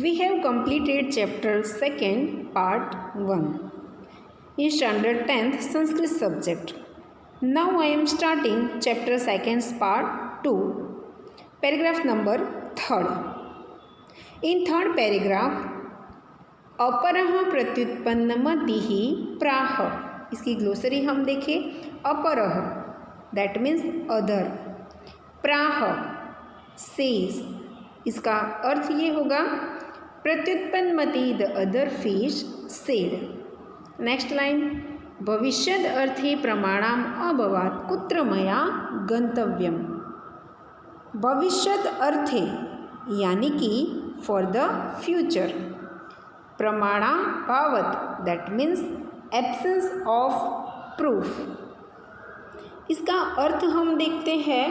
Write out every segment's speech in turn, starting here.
We have completed chapter 2 part 1 in standard 10th Sanskrit subject. Now I am starting chapter 2 part 2, paragraph number 3rd. In third paragraph, अपरः प्रत्युत्पन्नमतिः प्राह, इसकी glossary हम देखें. अपरः that means other, प्राह says, इसका अर्थ ये होगा प्रत्युत्पन्नमति the other fish said. Next line, भविष्यद अर्थे प्रमाणाम अभवात् कुत्र मया गंतव्यम. भविष्यद अर्थे यानी कि फॉर द फ्यूचर, प्रमाणा भावत that means absence of proof. इसका अर्थ हम देखते हैं,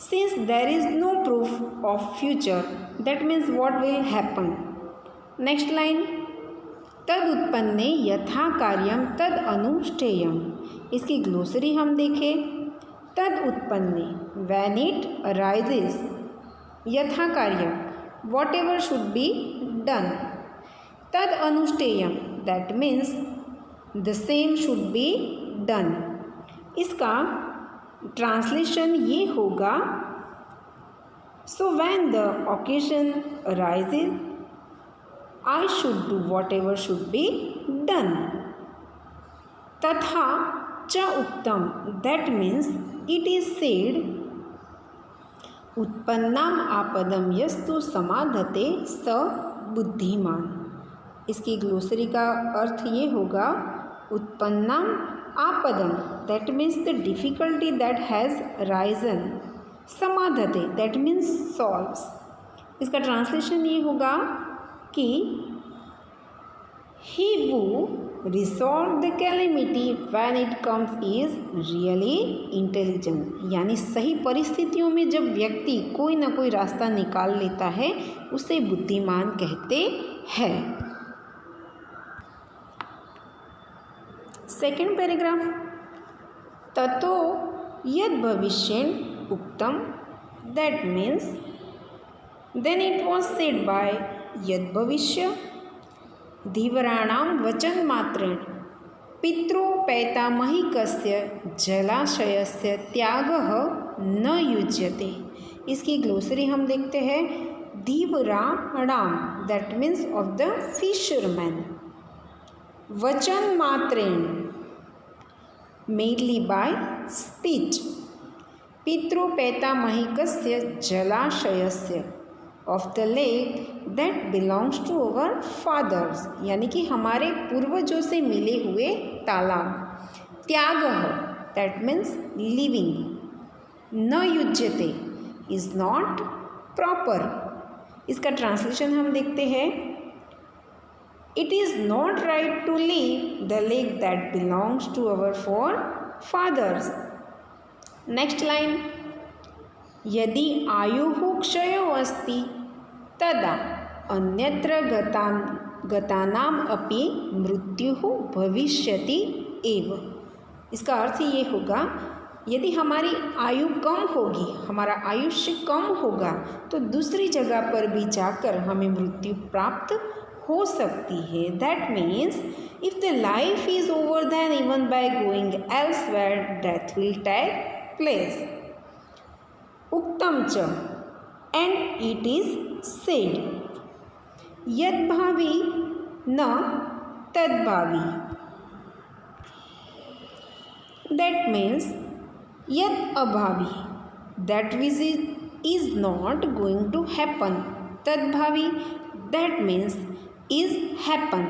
since there is no proof of future, that means what will happen. Next line, तद उत्पन्ने यथा कार्यम तद अनुष्ठेयम. इसकी ग्लोसरी हम देखें. तद उत्पन्ने when it arises, यथा कार्यम whatever should be done. तद अनुष्ठेयम that means the same should be done. इसका ट्रांसलेशन ये होगा, so when the occasion arises I should do whatever should be done. तथा च उक्तम that means it is said उत्पन्नाम आपदम यस्तु समाधते स बुद्धिमान. इसकी ग्लोसरी का अर्थ ये होगा, उत्पन्नाम आpadam that means the difficulty that has arisen. समाधते that means solves. इसका ट्रांसलेशन ये होगा कि he who resolve the calamity when it comes is really intelligent. यानी सही परिस्थितियों में जब व्यक्ति कोई ना कोई रास्ता निकाल लेता है उसे बुद्धिमान कहते हैं. सेकेंड पैराग्राफ, ततो यद भविष्येन उक्तम that means then it was said by Yadbhavishya. धीवराणाम वचन मात्रेण पितृपैतामहिकस्य जलाशयस्य त्यागः न युज्यते. इसकी ग्लोसरी हम देखते हैं. धीवराणाम that means of the fisherman. वचन मात्रेण मेनली बाय स्पीच. पितृपैतामहिकस्य जलाशयस्य of the lake that belongs to our fathers, यानी कि हमारे पूर्वजों से मिले हुए तालाब. त्यागः दैट मीन्स लिविंग. न युज्यते इज नॉट प्रॉपर. इसका ट्रांसलेशन हम देखते हैं. It is not right to leave the lake that belongs to our forefathers. Next line, यदि आयुः क्षयो अस्ति तदा अन्यत्र गतानाम अपि मृत्युः भविष्यति एव. इसका अर्थ ये होगा, यदि हमारी आयु कम होगी, हमारा आयुष्य कम होगा तो दूसरी जगह पर भी जाकर हमें मृत्यु प्राप्त हो सकती है. That means if the life is over then even by going elsewhere death will take place. उक्तम च एंड इट इज सेड यद्भावी न तद्भावी. दैट मीन्स यद अभावी that which is not going to happen. तद्भावी दैट मीन्स इज हैपन.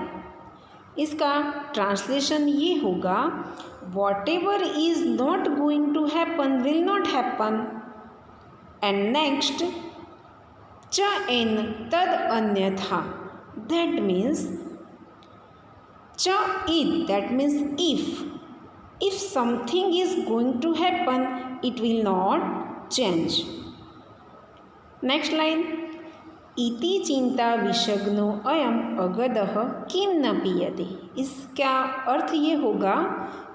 इसका translation ये होगा, whatever is not going to happen will not happen. And next, च एन तद अन्यथा दैट मीन्स च इद that means if something is going to happen it will not change. Next line, इति चिंता विषग्नो अयम अगदः किम न पीयते. इसका अर्थ ये होगा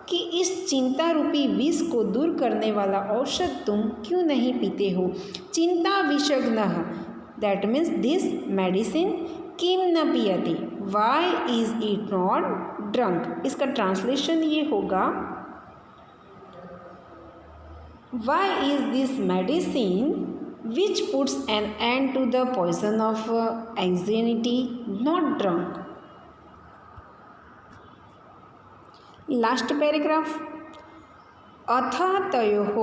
कि इस चिंता रूपी विष को दूर करने वाला औषध तुम क्यों नहीं पीते हो. चिंता विषग्नः दैट मीन्स दिस मेडिसिन किम न पियते, why is it not drunk. इसका ट्रांसलेशन ये होगा, why is this medicine which puts an end to the poison of anxiety not drunk। Last paragraph, अथ तयोः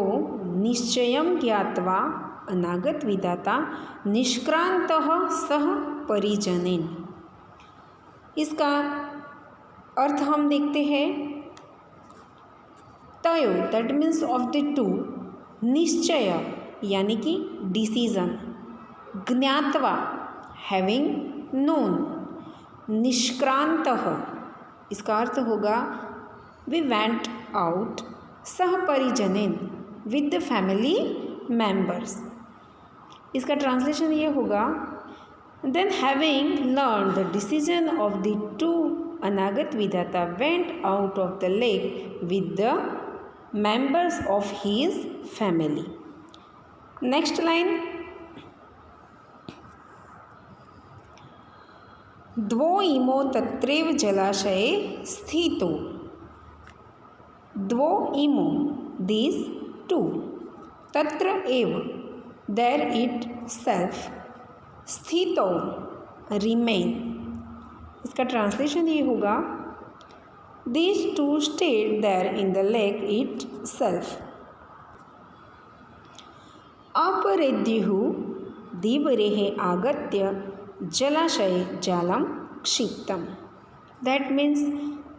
निश्चयं ज्ञात्वा अनागत विधाता निष्क्रांतः सह परिजनेन। इसका अर्थ हम देखते हैं, तयो that means of the to, निश्चय यानी कि डिसीजन, ज्ञात्वा हैविंग नोन, निष्क्रांतः इसका अर्थ होगा वी वेंट आउट, सह परिजनेन विद द फैमिली मेंबर्स। इसका ट्रांसलेशन ये होगा, then having learn the decision of the two Anagatavidhata went out of the lake with the members of his family. Next line, द्वौ इमो तत्रैव जलाशये स्थितो। द्वौ इमो दीज टू, तत्र एव देर इट सेल्फ, स्थितो रिमेन। इसका ट्रांसलेशन ये होगा, these two stayed there in the lake itself. अपरेद्युः धीवरेः आगत्य जलाशये जालं क्षिप्तम। दैट मीन्स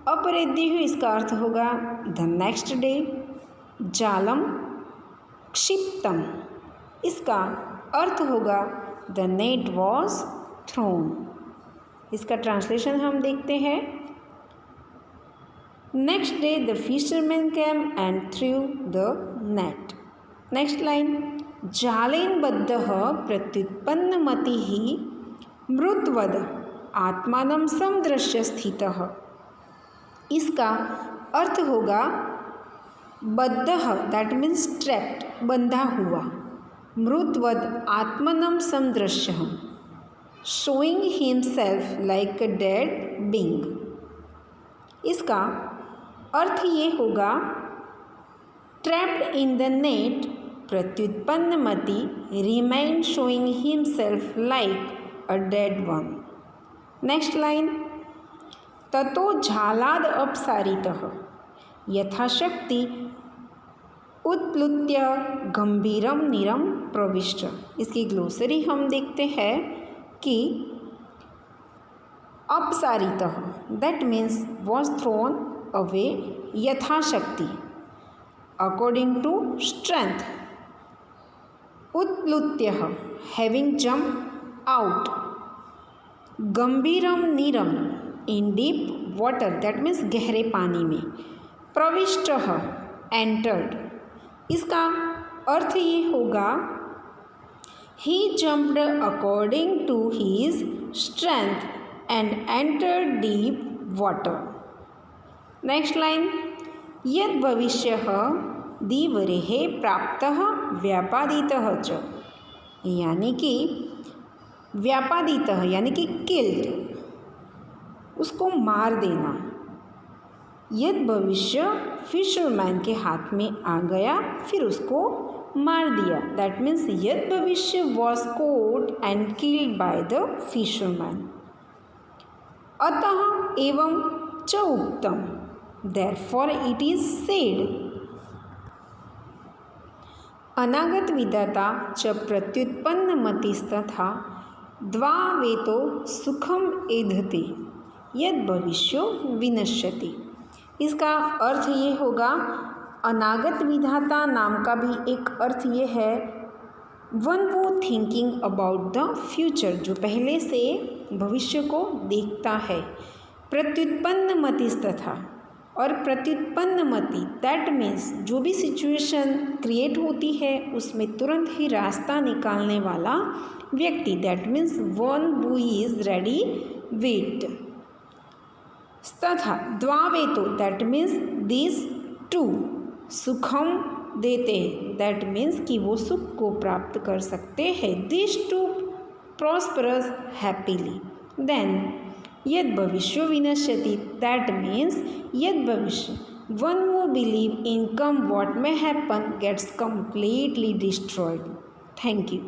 अपरेद्युः इसका अर्थ होगा द नेक्स्ट डे, जालम क्षिप्तम इसका अर्थ होगा द नेट वॉज थ्रोन। इसका ट्रांसलेशन हम देखते हैं, next day the fisherman came and threw the net. Next line, जालेन बद्धः प्रत्युत्पन्नमतिः मृतवद आत्मानं समदृश्य स्थितः। इसका अर्थ होगा बद्धः दैट मीन्स ट्रैप्ड, बंधा हुआ, मृतवद आत्मनं समदृश्य showing himself like a dead being. इसका अर्थ ये होगा ट्रैप्ड इन द नेट प्रत्युत्पन्नमति remain showing himself like a dead one. Next line, ततो झालाद अपसारितः यथाशक्ति उत्प्लुत्य गंभीरम नीरम प्रविष्ट। इसकी ग्लोसरी हम देखते हैं कि अपसारितः that means was thrown away यथाशक्ति अकॉर्डिंग टू स्ट्रेंथ, उत्प्लुत्य हैविंग जम्प आउट, गंभीरम नीरम in deep water that means गहरे पानी में, प्रविष्ट एंटर्ड। इसका अर्थ ये होगा he jumped according to his strength and entered deep water. Next line, यद भविष्यः धीवरेः प्राप्तः व्यापादितः च, यानी कि व्यापादितः यानी कि किल्ड, उसको मार देना। यद भविष्य फिशरमैन के हाथ में आ गया फिर उसको मार दिया, that means Yadbhavishya was caught and killed by the fisherman. अतः एवं च उक्तम देयरफॉर इट इज सेड, अनागत विधाता च प्रत्युत्पन्न मतिस्तथा द्वावेतो सुखम एधते यद भविष्यो विनश्यति। इसका अर्थ ये होगा, अनागत विधाता नाम का भी एक अर्थ ये है वन वो थिंकिंग अबाउट द फ्यूचर, जो पहले से भविष्य को देखता है। प्रत्युत्पन्न मतिस्तथा, और प्रत्युत्पन्न मति दैट मीन्स जो भी सिचुएशन क्रिएट होती है उसमें तुरंत ही रास्ता निकालने वाला व्यक्ति, that means one who is ready wit. तथा द्वावेतो दैट मीन्स दिस टू, सुखम देते दैट मीन्स कि वो सुख को प्राप्त कर सकते हैं। This to prosperous happily. Then yad bhavishyo vinashyati, that means yad bhavishya, one who believe in come what may happen gets completely destroyed. Thank you.